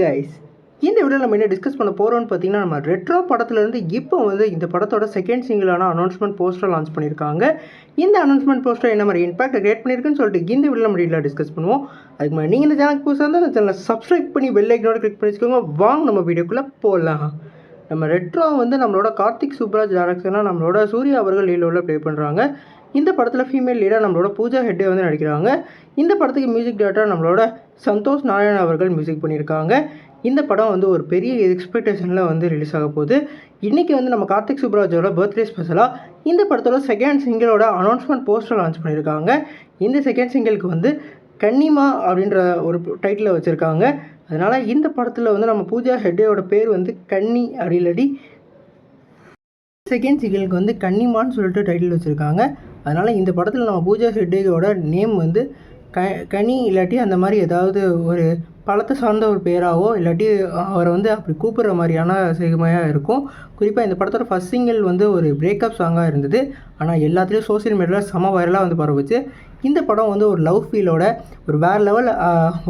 Guys, இந்த வீடியோவில் நம்ம என்ன டிஸ்கஸ் பண்ண போகிறோம்னு பார்த்தீங்கன்னா, நம்ம ரெட்ரோ படத்துலேருந்து இப்போ வந்து இந்த படத்தோட செகண்ட் சிங்கிளான அனௌன்ஸ்மெண்ட் போஸ்டர் லான்ச் பண்ணியிருக்காங்க. இந்த அனௌன்ஸ்மெண்ட் போஸ்டர் என்ன மாதிரி இம்பாக்ட் கிரியேட் பண்ணியிருக்குன்னு சொல்லிட்டு இந்த வீடியோவில் நம்ம டீட்டெயிலாக டிஸ்கஸ் பண்ணுவோம். அதுக்கு முன்னாடி நீங்கள் இந்த சேனலுக்கு புதுசாக இருந்தால் அந்த சேனலை சப்ஸ்கிரைப் பண்ணி பெல் ஐக்கனோட கிளிக் பண்ணி வச்சுக்கோங்க. வாங்க நம்ம வீடியோக்குள்ளே போகலாம். நம்ம ரெட்ரோ வந்து நம்மளோட கார்த்திக் சுப்ராஜ் டேரக்ஷனாக நம்மளோட சூர்யா அவர்கள் லீடோவில் ப்ளே பண்ணுறாங்க. இந்த படத்தில் ஃபீமேல் லீடாக நம்மளோட பூஜா ஹெட்டே வந்து நடிக்கிறாங்க. இந்த படத்துக்கு மியூசிக் டேரக்டர் நம்மளோட சந்தோஷ் நாராயண் அவர்கள் மியூசிக் பண்ணியிருக்காங்க. இந்த படம் வந்து ஒரு பெரிய எக்ஸ்பெக்டேஷனில் வந்து ரிலீஸ் ஆக போகுது. இன்றைக்கி வந்து நம்ம கார்த்திக் சுப்ராஜோட பர்த்டே ஸ்பெஷலாக இந்த படத்தோட செகண்ட் சிங்கிளோட அனௌன்ஸ்மெண்ட் போஸ்டர் லான்ச் பண்ணியிருக்காங்க. இந்த செகண்ட் சிங்கிளுக்கு வந்து கன்னிமா அப்படின்ற ஒரு டைட்டில் வச்சுருக்காங்க. அதனால் இந்த படத்தில் வந்து நம்ம பூஜா ஹெட்டேயோட பேர் வந்து கன்னி அப்படி இல்லாட்டி செகண்ட் சிங்கிளுக்கு வந்து கன்னிமான்னு சொல்லிட்டு டைட்டில் வச்சுருக்காங்க. அதனால் இந்த படத்தில் நம்ம பூஜா ஹெட்டேயோட நேம் வந்து கனி இல்லாட்டி அந்த மாதிரி ஏதாவது ஒரு பழத்தை சார்ந்த ஒரு பேராவோ இல்லாட்டி அவரை வந்து அப்படி கூப்பிட்ற மாதிரியான செய்கையாக இருக்கும். குறிப்பாக இந்த படத்தோட ஃபஸ்ட் சிங்கிள் வந்து ஒரு பிரேக்கப் சாங்காக இருந்தது. ஆனால் எல்லாத்துலேயும் சோசியல் மீடியாவில் செம வைரலாக வந்து பரவுச்சு. இந்த படம் வந்து ஒரு லவ் ஃபீலோட ஒரு வேறு லெவல்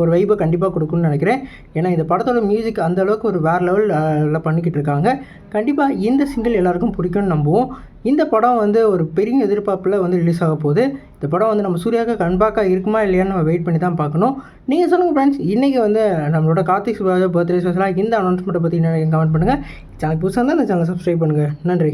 ஒரு வைப்பை கண்டிப்பாக கொடுக்குன்னு நினைக்கிறேன். ஏன்னா இந்த படத்தோட மியூசிக் அந்தளவுக்கு ஒரு வேறு லெவலில் பண்ணிக்கிட்டு இருக்காங்க. கண்டிப்பாக இந்த சிங்கிள் எல்லாருக்கும் பிடிக்கும்னு நம்புவோம். இந்த படம் வந்து ஒரு பெரிய எதிர்பார்ப்பில் வந்து ரிலீஸ் ஆக போகுது. இந்த படம் வந்து நம்ம சூர்யாவுக்கு கண்பாக்காக இருக்குமா இல்லையான்னு நம்ம வெயிட் பண்ணி தான் பார்க்கணும். நீங்கள் சொல்லுங்கள் ஃப்ரெண்ட்ஸ், இன்றைக்கி வந்து நம்மளோட கார்த்திக் சுப்ராஜ் பர்த்டே ஸ்பெஷலாக இந்த அனௌன்ஸ்மெண்ட்டை பற்றி என்ன கமெண்ட் பண்ணுங்கள். சேனல் புதுசாக இருந்தால் இந்த சேனலை சப்ஸ்கிரைப் பண்ணுங்கள். நன்றி.